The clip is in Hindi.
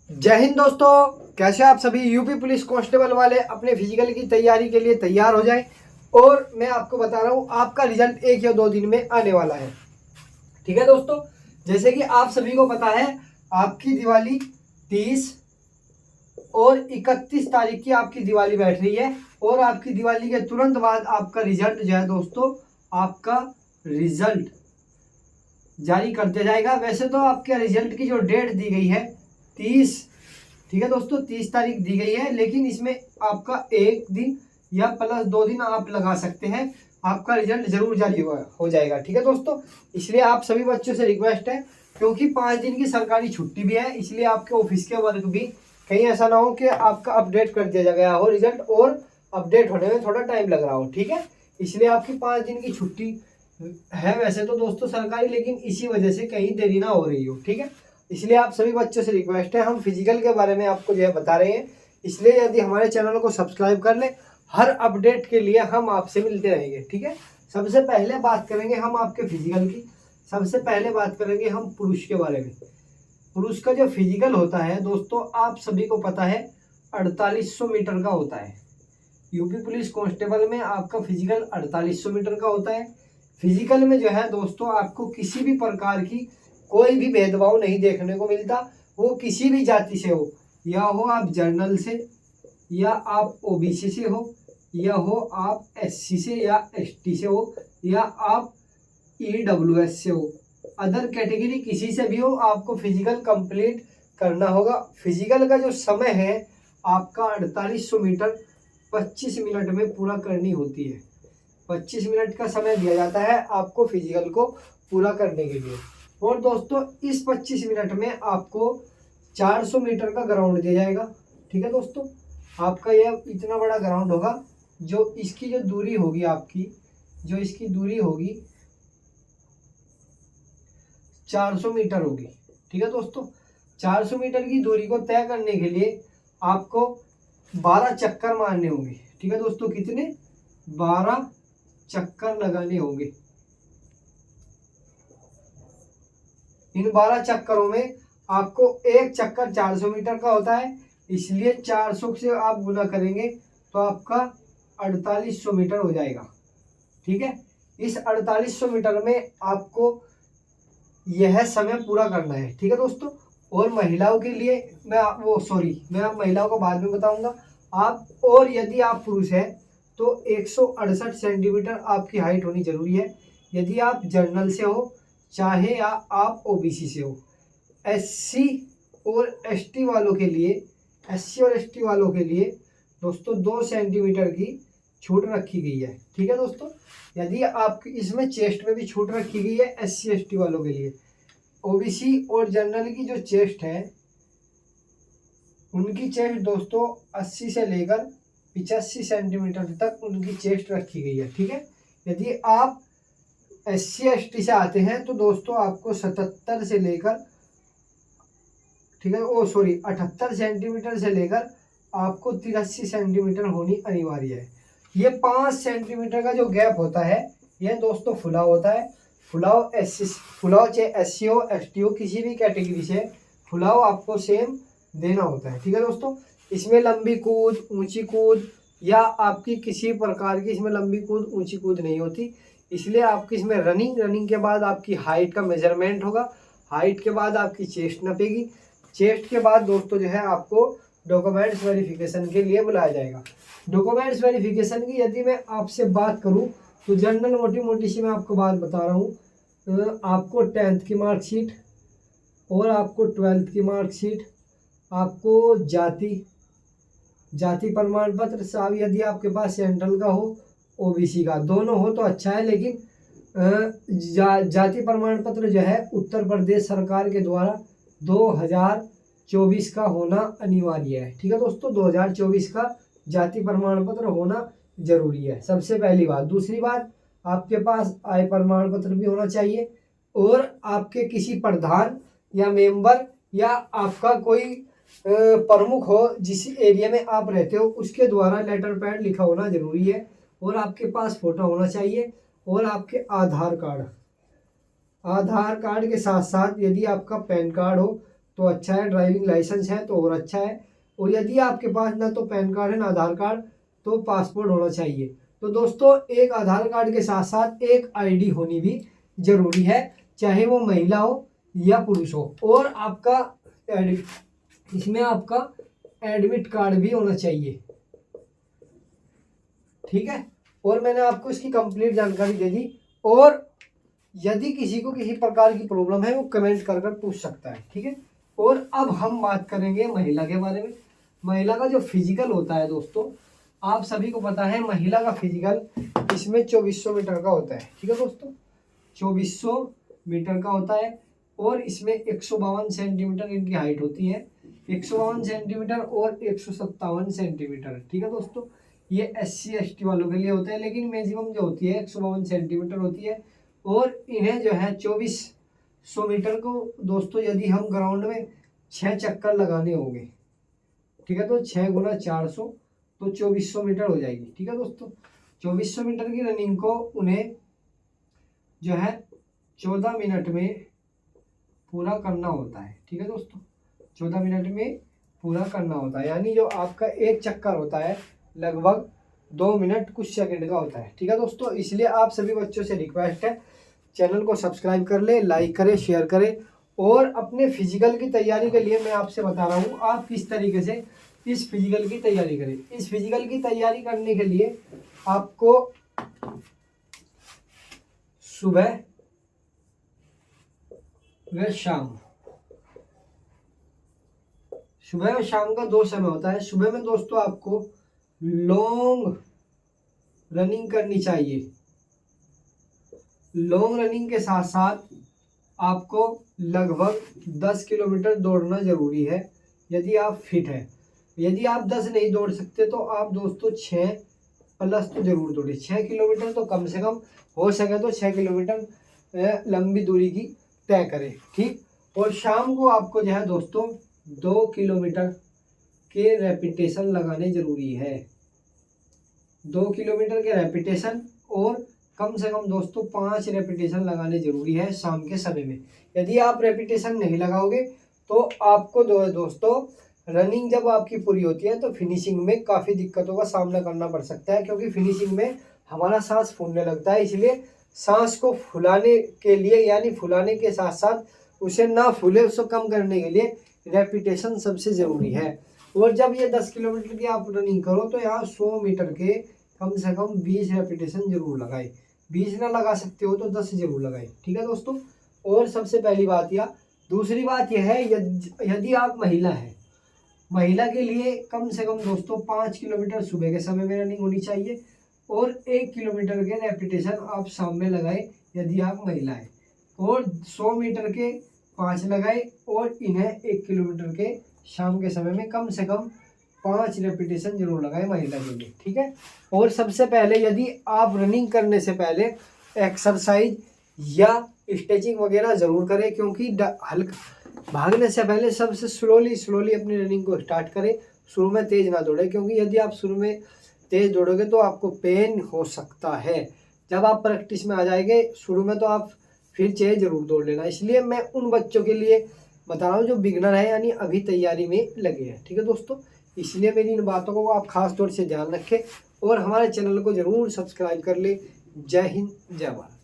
जय हिंद दोस्तों, कैसे आप सभी यूपी पुलिस कांस्टेबल वाले अपने फिजिकल की तैयारी के लिए तैयार हो जाएं। और मैं आपको बता रहा हूं आपका रिजल्ट 1 या 2 दिन में आने वाला है। ठीक है दोस्तों, जैसे कि आप सभी को पता है आपकी दिवाली 30 और 31 तारीख की आपकी दिवाली बैठ रही है और आपकी दिवाली के तुरंत बाद आपका रिजल्ट जो है दोस्तों, आपका रिजल्ट जारी कर दिया जाएगा। वैसे तो आपके रिजल्ट की जो डेट दी गई है 30, ठीक है दोस्तों, 30 तारीख दी गई है, लेकिन इसमें आपका 1 दिन या प्लस 2 दिन आप लगा सकते हैं, आपका रिजल्ट जरूर जारी हो जाएगा। ठीक है दोस्तों, इसलिए आप सभी बच्चों से रिक्वेस्ट है, क्योंकि 5 दिन की सरकारी छुट्टी भी है, इसलिए आपके ऑफिस के वर्क भी कहीं ऐसा ना हो कि आपका अपडेट कर दिया गया हो रिजल्ट और अपडेट होने में थोड़ा टाइम लग रहा हो। ठीक है, इसलिए आपकी 5 दिन की छुट्टी है वैसे तो दोस्तों सरकारी, लेकिन इसी वजह से कहीं देरी ना हो रही हो। ठीक है, इसलिए आप सभी बच्चों से रिक्वेस्ट है, हम फिजिकल के बारे में आपको जो है बता रहे हैं, इसलिए यदि हमारे चैनल को सब्सक्राइब कर ले, हर अपडेट के लिए हम आपसे मिलते रहेंगे। ठीक है, सबसे पहले बात करेंगे हम आपके फिजिकल की। सबसे पहले बात करेंगे हम पुरुष के बारे में। पुरुष का जो फिजिकल होता है दोस्तों, आप सभी को पता है 4800 मीटर का होता है। यूपी पुलिस कांस्टेबल में आपका फिजिकल 4800 मीटर का होता है। फिजिकल में जो है दोस्तों, आपको किसी भी प्रकार की कोई भी भेदभाव नहीं देखने को मिलता, वो किसी भी जाति से हो, या हो आप जर्नल से, या आप ओबीसी से हो, या हो आप एससी से या एसटी से हो, या आप ईडब्ल्यूएस से हो, अदर कैटेगरी किसी से भी हो, आपको फिजिकल कंप्लीट करना होगा। फिजिकल का जो समय है आपका 4800 मीटर 25 मिनट में पूरा करनी होती है। 25 मिनट का समय दिया जाता है आपको फिजिकल को पूरा करने के लिए। और दोस्तों इस 25 मिनट में आपको 400 मीटर का ग्राउंड दिया जाएगा। ठीक है दोस्तों, आपका यह इतना बड़ा ग्राउंड होगा, जो इसकी जो दूरी होगी आपकी, जो इसकी दूरी होगी 400 मीटर होगी। ठीक है दोस्तों, 400 मीटर की दूरी को तय करने के लिए आपको 12 चक्कर मारने होंगे। ठीक है दोस्तों, कितने? 12 चक्कर लगाने होंगे। इन 12 चक्करों में आपको एक चक्कर 400 मीटर का होता है, इसलिए 400 से आप गुना करेंगे तो आपका 4800 मीटर हो जाएगा। ठीक है, इस 4800 मीटर में आपको यह समय पूरा करना है। ठीक है दोस्तों, और महिलाओं के लिए मैं आप महिलाओं को बाद में बताऊंगा। आप और यदि आप पुरुष हैं तो 168 सेंटीमीटर आपकी हाइट होनी जरूरी है, यदि आप जर्नल से हो चाहे या आप ओबीसी से हो। एससी और एसटी वालों के लिए, एससी और एसटी वालों के लिए दोस्तों 2 सेंटीमीटर की छूट रखी गई है। ठीक है दोस्तों, यदि आप इसमें चेस्ट में भी छूट रखी गई है एससी एसटी वालों के लिए। ओबीसी और जनरल की जो चेस्ट है, उनकी चेस्ट दोस्तों 80 से लेकर 85 सेंटीमीटर तक उनकी चेस्ट रखी गई है। ठीक है, यदि आप एससी एसटी से आते हैं तो दोस्तों आपको 77 से लेकर, ठीक है 78 सेंटीमीटर से लेकर आपको 83 सेंटीमीटर होनी अनिवार्य है। ये 5 सेंटीमीटर का जो गैप होता है यह दोस्तों फुलाव होता है। फुलाव चाहे एससी हो एसटी हो, किसी भी कैटेगरी से फुलाव आपको सेम देना होता है। ठीक है दोस्तों, इसमें लंबी कूद, ऊंची कूद या आपकी किसी प्रकार की इसमें लंबी कूद ऊंची कूद नहीं होती, इसलिए आपकी इसमें रनिंग के बाद आपकी हाइट का मेजरमेंट होगा, हाइट के बाद आपकी चेस्ट नपेगी, चेस्ट के बाद दोस्तों जो है आपको डॉक्यूमेंट्स वेरिफिकेशन के लिए बुलाया जाएगा। डॉक्यूमेंट्स वेरिफिकेशन की यदि मैं आपसे बात करूं तो जनरल मोटी मोटी सी मैं आपको बात बता रहा हूँ। आपको 10th की मार्कशीट और आपको 12th की मार्कशीट, आपको जाति प्रमाण पत्र साहब, यदि आपके पास सेंट्रल का हो ओबीसी का, दोनों हो तो अच्छा है, लेकिन जाति प्रमाण पत्र जो है उत्तर प्रदेश सरकार के द्वारा 2024 का होना अनिवार्य है। ठीक है दोस्तों, 2024 का जाति प्रमाण पत्र होना जरूरी है, सबसे पहली बात। दूसरी बात, आपके पास आय प्रमाण पत्र भी होना चाहिए, और आपके किसी प्रधान या मेंबर या आपका कोई प्रमुख हो जिस एरिया में आप रहते हो उसके द्वारा लेटर पैड लिखा होना जरूरी है, और आपके पास फोटो होना चाहिए, और आपके आधार कार्ड के साथ साथ यदि आपका पैन कार्ड हो तो अच्छा है, ड्राइविंग लाइसेंस है तो और अच्छा है, और यदि आपके पास ना तो पैन कार्ड है ना आधार कार्ड तो पासपोर्ट होना चाहिए। तो दोस्तों एक आधार कार्ड के साथ साथ एक आईडी होनी भी जरूरी है, चाहे वो महिला हो या पुरुष हो। और आपका इसमें आपका एडमिट कार्ड भी होना चाहिए, ठीक है। और मैंने आपको इसकी कंप्लीट जानकारी दे दी, और यदि किसी को किसी प्रकार की प्रॉब्लम है वो कमेंट कर पूछ सकता है, ठीक है। और अब हम बात करेंगे महिला के बारे में। महिला का जो फिजिकल होता है दोस्तों, आप सभी को पता है महिला का फिजिकल इसमें 2400 मीटर का होता है, ठीक है दोस्तों, 2400 मीटर का होता है। और इसमें 152 सेंटीमीटर इनकी हाइट होती है, 152 सेंटीमीटर और 157 सेंटीमीटर, ठीक है दोस्तों। ये SC ST वालों के लिए होता है, लेकिन मैक्सिमम जो होती है 152 सेंटीमीटर होती है। और इन्हें जो है 2400 मीटर को दोस्तों यदि हम ग्राउंड में 6 चक्कर लगाने होंगे, ठीक है, तो 6 गुना 400 तो 2400 मीटर हो जाएगी, ठीक है दोस्तों। 2400 मीटर की रनिंग को उन्हें जो है 14 मिनट में पूरा करना होता है, ठीक है दोस्तों, 14 मिनट में पूरा करना होता है। यानी जो आपका एक चक्कर होता है लगभग 2 मिनट कुछ सेकंड का होता है, ठीक है दोस्तों। इसलिए आप सभी बच्चों से रिक्वेस्ट है, चैनल को सब्सक्राइब कर ले, लाइक करें, शेयर करें। और अपने फिजिकल की तैयारी के लिए मैं आपसे बता रहा हूँ आप किस तरीके से इस फिजिकल की तैयारी करें। इस फिजिकल की तैयारी करने के लिए आपको सुबह व शाम, सुबह और शाम का 2 समय होता है। सुबह में दोस्तों आपको लॉन्ग रनिंग करनी चाहिए, लॉन्ग रनिंग के साथ साथ आपको लगभग 10 किलोमीटर दौड़ना जरूरी है यदि आप फिट हैं। यदि आप 10 नहीं दौड़ सकते तो आप दोस्तों 6 प्लस तो जरूर दौड़े, 6 किलोमीटर तो कम से कम हो सके तो 6 किलोमीटर लंबी दूरी की तय करें, ठीक। और शाम को आपको जो है दोस्तों 2 किलोमीटर के रेपिटेशन लगाने जरूरी है, 2 किलोमीटर के रेपिटेशन, और कम से कम दोस्तों 5 रेपिटेशन लगाने जरूरी है शाम के समय में। यदि आप रेपिटेशन नहीं लगाओगे तो आपको दोस्तों रनिंग जब आपकी पूरी होती है तो फिनिशिंग में काफ़ी दिक्कतों का सामना करना पड़ सकता है, क्योंकि फिनिशिंग में हमारा सांस फूलने लगता है। इसलिए सांस को फुलाने के लिए, यानी फुलाने के साथ साथ उसे ना फूले उसको कम करने के लिए रेपिटेशन सबसे ज़रूरी है। और जब ये 10 किलोमीटर की आप रनिंग करो तो यहाँ 100 मीटर के कम से कम 20 रेपिटेशन जरूर लगाए, 20 ना लगा सकते हो तो 10 जरूर लगाए, ठीक है दोस्तों। और सबसे पहली बात यह, दूसरी बात यह है यदि आप महिला हैं, महिला के लिए कम से कम दोस्तों 5 किलोमीटर सुबह के समय में रनिंग होनी चाहिए, और 1 किलोमीटर के रेपिटेशन आप शाम में लगाए यदि आप महिला हैं, और 100 मीटर के 5 लगाए, और इन्हें 1 किलोमीटर के शाम के समय में कम से कम 5 रेपिटेशन जरूर लगाए महिला के लिए, ठीक है। और सबसे पहले यदि आप रनिंग करने से पहले एक्सरसाइज या स्ट्रेचिंग वगैरह ज़रूर करें, क्योंकि हल्का भागने से पहले सबसे स्लोली अपनी रनिंग को स्टार्ट करें। शुरू में तेज़ ना दौड़े, क्योंकि यदि आप शुरू में तेज़ दौड़ोगे तो आपको पेन हो सकता है। जब आप प्रैक्टिस में आ जाएंगे शुरू में तो आप फिर चाहे ज़रूर दौड़ लेना। इसलिए मैं उन बच्चों के लिए बता रहा हूँ जो बिगनर है, यानी अभी तैयारी में लगे हैं, ठीक है दोस्तों। इसलिए मेरी इन बातों को आप खास तौर से ध्यान रखें और हमारे चैनल को ज़रूर सब्सक्राइब कर ले। जय हिंद, जय भारत।